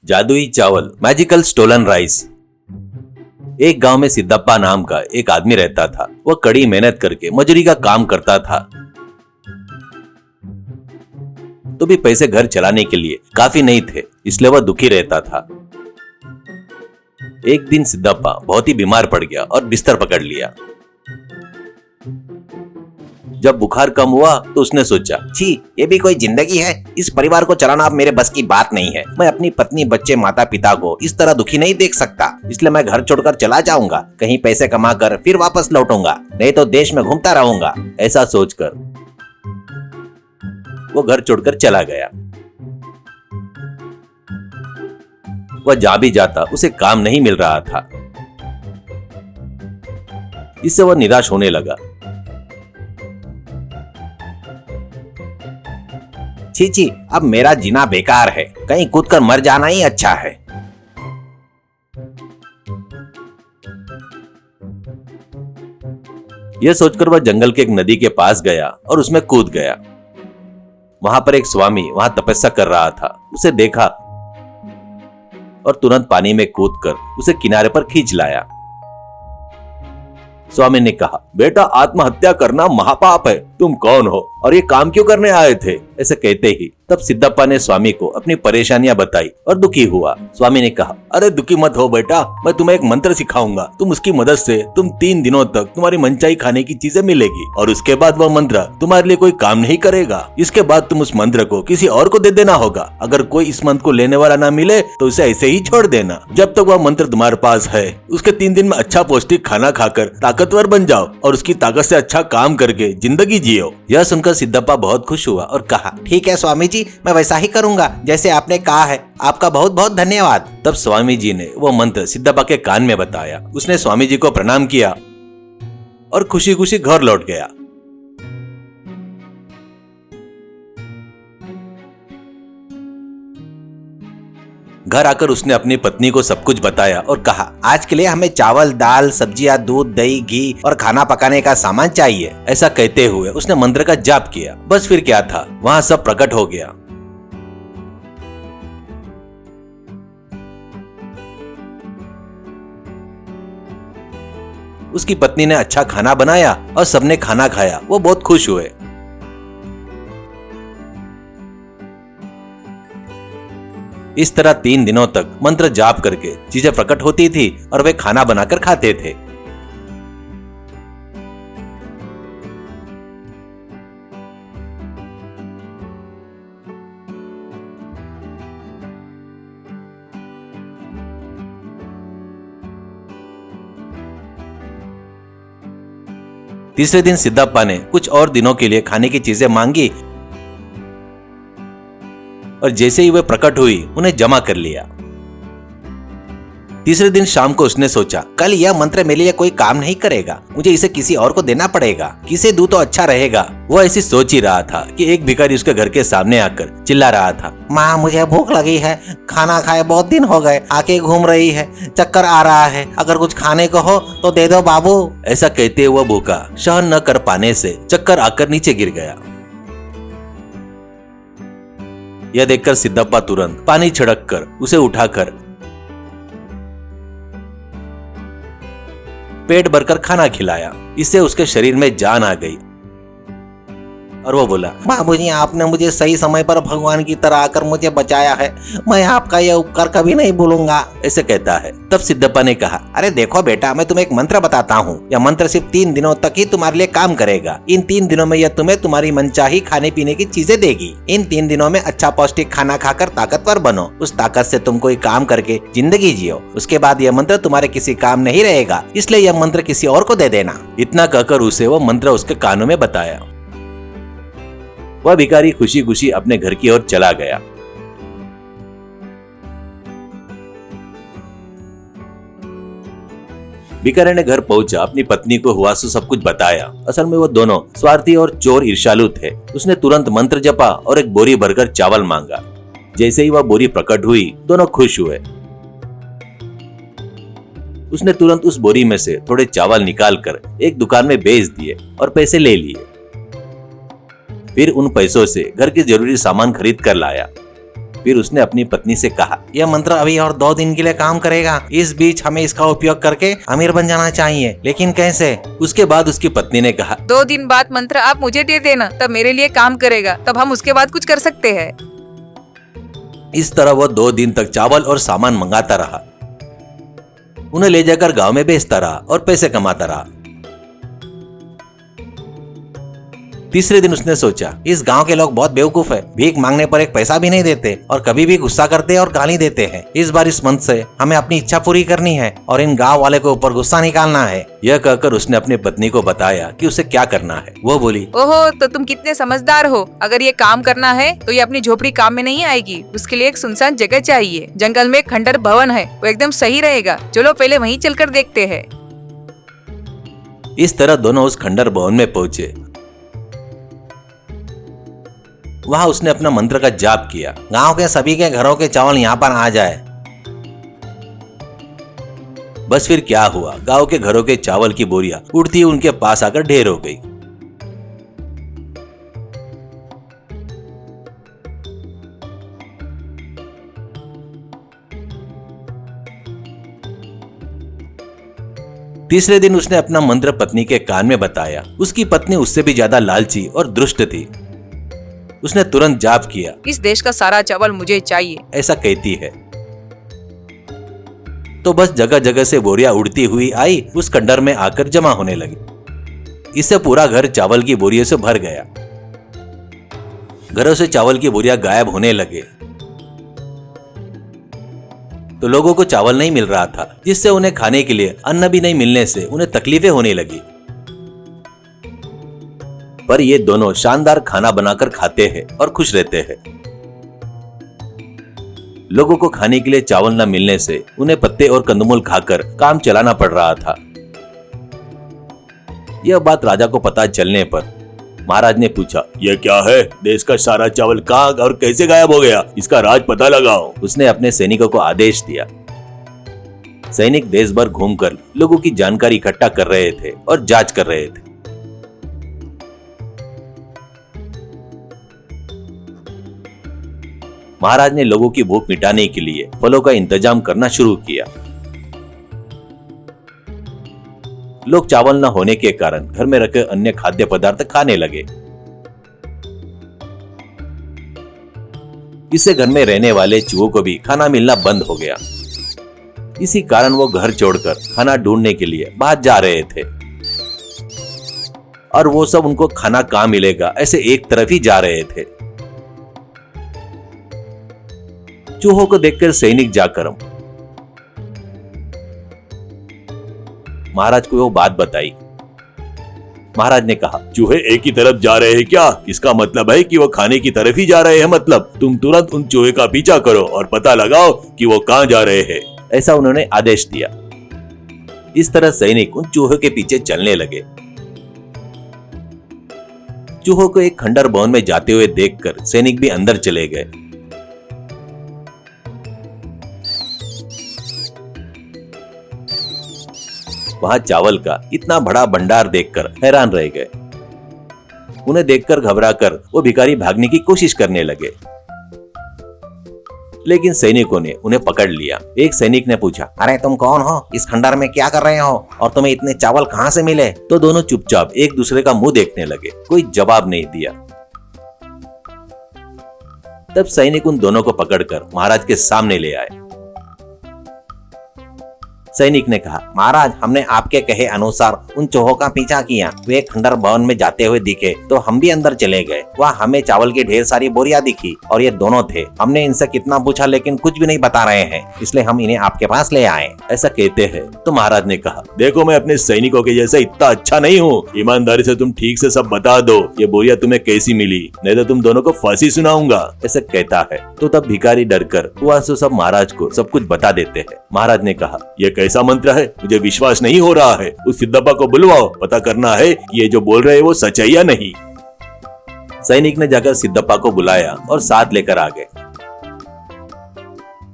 जादुई चावल, magical stolen rice. एक गांव में सिद्धप्पा नाम का एक आदमी रहता था। वह कड़ी मेहनत करके मजूरी का काम करता था, तो भी पैसे घर चलाने के लिए काफी नहीं थे, इसलिए वह दुखी रहता था। एक दिन सिद्धप्पा बहुत ही बीमार पड़ गया और बिस्तर पकड़ लिया। जब बुखार कम हुआ तो उसने सोचा, छी, ये भी कोई जिंदगी है। इस परिवार को चलाना अब मेरे बस की बात नहीं है। मैं अपनी पत्नी, बच्चे, माता पिता को इस तरह दुखी नहीं देख सकता, इसलिए मैं घर छोड़कर चला जाऊंगा। कहीं पैसे कमा कर फिर वापस लौटूंगा, नहीं तो देश में घूमता रहूंगा। ऐसा सोचकर वो घर छोड़कर चला गया। वह जहां भी जाता उसे काम नहीं मिल रहा था, इससे वह निराश होने लगा। छी छी, अब मेरा जीना बेकार है। कहीं कूद कर मर जाना ही अच्छा है। यह सोचकर वह जंगल के एक नदी के पास गया और उसमें कूद गया। वहां पर एक स्वामी वहां तपस्या कर रहा था। उसे देखा और तुरंत पानी में कूदकर उसे किनारे पर खींच लाया। स्वामी ने कहा, बेटा, आत्महत्या करना महापाप है। तुम कौन हो और ये काम क्यों करने आए थे? ऐसे कहते ही तब सिद्धप्पा ने स्वामी को अपनी परेशानियां बताई और दुखी हुआ। स्वामी ने कहा, अरे दुखी मत हो बेटा, मैं तुम्हें एक मंत्र सिखाऊंगा। तुम उसकी मदद से तुम 3 दिनों तक तुम्हारी मनचाही खाने की चीजें मिलेगी और उसके बाद वह मंत्र तुम्हारे लिए कोई काम नहीं करेगा। इसके बाद तुम उस मंत्र को किसी और को दे देना होगा। अगर कोई इस मंत्र को लेने वाला ना मिले तो उसे ऐसे ही छोड़ देना। जब तक वह मंत्र तुम्हारे पास है, उसके 3 दिन में अच्छा पौष्टिक खाना खाकर ताकतवर बन जाओ और उसकी ताकत से अच्छा काम करके जिंदगी जियो। यह सुनकर सिद्धप्पा बहुत खुश हुआ और कहा, ठीक है स्वामी जी, मैं वैसा ही करूंगा जैसे आपने कहा है। आपका बहुत बहुत धन्यवाद। तब स्वामी जी ने वो मंत्र सिद्धप्पा के कान में बताया। उसने स्वामी जी को प्रणाम किया और खुशी खुशी घर लौट गया। घर आकर उसने अपनी पत्नी को सब कुछ बताया और कहा, आज के लिए हमें चावल, दाल, सब्जियां, दूध, दही, घी और खाना पकाने का सामान चाहिए। ऐसा कहते हुए उसने मंत्र का जाप किया। बस फिर क्या था, वहां सब प्रकट हो गया। उसकी पत्नी ने अच्छा खाना बनाया और सबने खाना खाया। वो बहुत खुश हुए। इस तरह 3 दिनों तक मंत्र जाप करके चीजें प्रकट होती थी और वे खाना बनाकर खाते थे। तीसरे दिन सिद्धप्पा ने कुछ और दिनों के लिए खाने की चीजें मांगी और जैसे ही वे प्रकट हुई उन्हें जमा कर लिया। तीसरे दिन शाम को उसने सोचा, कल यह मंत्र मेरे लिए कोई काम नहीं करेगा। मुझे इसे किसी और को देना पड़ेगा। किसे दूं तो अच्छा रहेगा। वो ऐसी सोच ही रहा था कि एक भिखारी उसके घर के सामने आकर चिल्ला रहा था, माँ, मुझे भूख लगी है। खाना खाए बहुत दिन हो गए। आके घूम रही है, चक्कर आ रहा है। अगर कुछ खाने को हो तो दे दो बाबू। ऐसा कहते हुए भूखा सहन न कर पाने से चक्कर आकर नीचे गिर गया। यह देखकर सिद्धप्पा तुरंत पानी छिड़क कर उसे उठाकर पेट भरकर खाना खिलाया। इससे उसके शरीर में जान आ गई और वो बोला, बाबूजी, आपने मुझे सही समय पर भगवान की तरह आकर मुझे बचाया है। मैं आपका यह उपकार कभी नहीं भूलूंगा। ऐसे कहता है। तब सिद्धप्पा ने कहा, अरे देखो बेटा, मैं तुम्हें एक मंत्र बताता हूँ। यह मंत्र सिर्फ 3 दिनों तक ही तुम्हारे लिए काम करेगा। इन 3 दिनों में यह तुम्हें तुम्हारी मनचाही खाने पीने की चीजें देगी। इन 3 दिनों में अच्छा पौष्टिक खाना खाकर ताकतवर बनो। उस ताकत से तुम कोई काम करके जिंदगी जियो। उसके बाद यह मंत्र तुम्हारे किसी काम नहीं रहेगा, इसलिए यह मंत्र किसी और को दे देना। इतना कहकर उसे वो मंत्र उसके कानों में बताया। वह भिखारी खुशी खुशी अपने घर की ओर चला गया। भिखारी ने घर पहुंचा, अपनी पत्नी को हुआ सो सब कुछ बताया। असल में वो दोनों स्वार्थी और चोर ईर्ष्यालु थे। उसने तुरंत मंत्र जपा और एक बोरी भरकर चावल मांगा। जैसे ही वह बोरी प्रकट हुई, दोनों खुश हुए। उसने तुरंत उस बोरी में से थोड़े चावल निकालकर एक दुकान में बेच दिए और पैसे ले लिए। फिर उन पैसों से घर के जरूरी सामान खरीद कर लाया। फिर उसने अपनी पत्नी से कहा, यह मंत्र अभी और 2 दिन के लिए काम करेगा। इस बीच हमें इसका उपयोग करके अमीर बन जाना चाहिए, लेकिन कैसे? उसके बाद उसकी पत्नी ने कहा, 2 दिन बाद मंत्र आप मुझे दे देना, तब मेरे लिए काम करेगा, तब हम उसके बाद कुछ कर सकते हैं। इस तरह वो 2 दिन तक चावल और सामान मंगाता रहा, उन्हें ले जाकर गांव में बेचता रहा और पैसे कमाता रहा। तीसरे दिन उसने सोचा, इस गांव के लोग बहुत बेवकूफ है, भीख मांगने पर एक पैसा भी नहीं देते और कभी भी गुस्सा करते और गाली देते हैं। इस बार इस मंत्र से हमें अपनी इच्छा पूरी करनी है और इन गांव वाले के ऊपर गुस्सा निकालना है। यह कहकर उसने अपनी पत्नी को बताया कि उसे क्या करना है। वो बोली, ओहो, तो तुम कितने समझदार हो। अगर ये काम करना है तो ये अपनी झोपड़ी काम में नहीं आएगी। उसके लिए एक सुनसान जगह चाहिए। जंगल में एक खंडर भवन है, वो एकदम सही रहेगा। चलो पहले वहीं चलकर देखते हैं। इस तरह दोनों उस खंडर भवन में पहुंचे। वहां उसने अपना मंत्र का जाप किया। गांव के सभी के घरों के चावल यहाँ पर आ जाए। बस फिर क्या हुआ, गांव के घरों के चावल की बोरियां उड़ती हुई उनके पास आकर ढेर हो गई। तीसरे दिन उसने अपना मंत्र पत्नी के कान में बताया। उसकी पत्नी उससे भी ज्यादा लालची और दुष्ट थी। उसने तुरंत जाप किया, इस देश का सारा चावल मुझे चाहिए, ऐसा कहती है। तो बस जगह जगह से बोरियां उड़ती हुई आई, उस खंडर में आकर जमा होने लगी। इससे पूरा घर चावल की बोरियों से भर गया। घरों से चावल की बोरियां गायब होने लगे तो लोगों को चावल नहीं मिल रहा था, जिससे उन्हें खाने के लिए अन्न भी नहीं मिलने से उन्हें तकलीफें होने लगी। पर ये दोनों शानदार खाना बनाकर खाते हैं और खुश रहते हैं। लोगों को खाने के लिए चावल न मिलने से उन्हें पत्ते और कंदमूल खाकर काम चलाना पड़ रहा था। यह बात राजा को पता चलने पर महाराज ने पूछा, यह क्या है? देश का सारा चावल कहाँ और कैसे गायब हो गया? इसका राज पता लगाओ। उसने अपने सैनिकों को आदेश दिया। सैनिक देश भर घूमकर लोगों की जानकारी इकट्ठा कर रहे थे और जांच कर रहे थे। महाराज ने लोगों की भूख मिटाने के लिए फलों का इंतजाम करना शुरू किया। लोग चावल न होने के कारण घर में रखे अन्य खाद्य पदार्थ खाने लगे। इससे घर में रहने वाले चूहों को भी खाना मिलना बंद हो गया। इसी कारण वो घर छोड़कर खाना ढूंढने के लिए बाहर जा रहे थे और वो सब उनको खाना कहाँ मिलेगा ऐसे एक तरफ ही जा रहे थे। चूहों को देखकर सैनिक जाकर महाराज को वो बात बताई। महाराज ने कहा, चूहे एक ही तरफ जा रहे हैं क्या? इसका मतलब है कि वो खाने की तरफ ही जा रहे हैं। मतलब तुम तुरंत उन चूहे का पीछा करो और पता लगाओ कि वो कहाँ जा रहे हैं। ऐसा उन्होंने आदेश दिया। इस तरह सैनिक उन चूहों के पीछे चलने लगे। चूहों को एक खंडर भवन में जाते हुए देखकर सैनिक भी अंदर चले गए। वहां चावल का इतना बड़ा भंडार देखकर हैरान रह गए। उन्हें देखकर घबराकर वो भिखारी भागने की कोशिश करने लगे, लेकिन सैनिकों ने उन्हें पकड़ लिया। एक सैनिक ने पूछा, अरे तुम कौन हो? इस खंडर में क्या कर रहे हो और तुम्हें इतने चावल कहाँ से मिले? तो दोनों चुपचाप एक दूसरे का मुंह देखने लगे। कोई जवाब नहीं दिया। तब सैनिक उन दोनों को पकड़कर महाराज के सामने ले आए। सैनिक ने कहा, महाराज, हमने आपके कहे अनुसार उन चूहों का पीछा किया। वे खंडर भवन में जाते हुए दिखे तो हम भी अंदर चले गए। वहाँ हमें चावल की ढेर सारी बोरियां दिखी और ये दोनों थे। हमने इनसे कितना पूछा लेकिन कुछ भी नहीं बता रहे हैं, इसलिए हम इन्हें आपके पास ले आए। ऐसा कहते हैं तो महाराज ने कहा, देखो मैं अपने सैनिकों के जैसा इतना अच्छा नहीं हूँ। ईमानदारी से तुम ठीक से सब बता दो, ये बोरियां तुम्हें कैसी मिली, नहीं तो तुम दोनों को फांसी सुनाऊंगा। ऐसा कहता है। तो तब भिखारी डरकर वहाँ से सब महाराज को सब कुछ बता देते हैं। महाराज ने कहा, यह कैसा मंत्र है? मुझे विश्वास नहीं हो रहा है। उस सिद्धप्पा को बुलवाओ, पता करना है कि ये जो बोल रहे हैं वो सच है या नहीं। सैनिक ने जाकर सिद्धप्पा को बुलाया और साथ लेकर आ गए।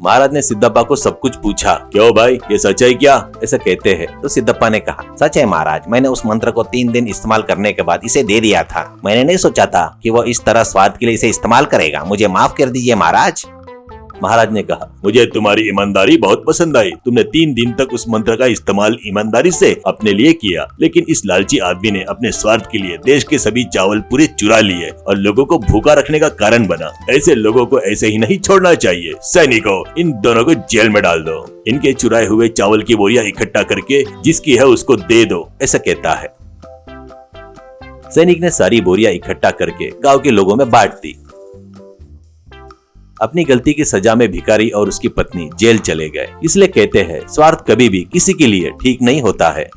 महाराज ने सिद्धप्पा को सब कुछ पूछा, क्यों भाई, ये सच है क्या? ऐसा कहते हैं। तो सिद्धप्पा ने कहा, सच है महाराज, मैंने उस मंत्र को 3 दिन इस्तेमाल करने के बाद इसे दे दिया था। मैंने नहीं सोचा था कि वो इस तरह स्वाद के लिए इसे इस्तेमाल करेगा। मुझे माफ कर दीजिए महाराज। महाराज ने कहा, मुझे तुम्हारी ईमानदारी बहुत पसंद आई। तुमने 3 दिन तक उस मंत्र का इस्तेमाल ईमानदारी से अपने लिए किया, लेकिन इस लालची आदमी ने अपने स्वार्थ के लिए देश के सभी चावल पूरे चुरा लिए और लोगों को भूखा रखने का कारण बना। ऐसे लोगों को ऐसे ही नहीं छोड़ना चाहिए। सैनिकों, इन दोनों को जेल में डाल दो। इनके चुराए हुए चावल की बोरियां इकट्ठा करके जिसकी है उसको दे दो, ऐसा कहता है। सैनिक ने सारी बोरियां इकट्ठा करके गांव के लोगों में बांट दी। अपनी गलती की सजा में भिखारी और उसकी पत्नी जेल चले गए। इसलिए कहते हैं, स्वार्थ कभी भी किसी के लिए ठीक नहीं होता है।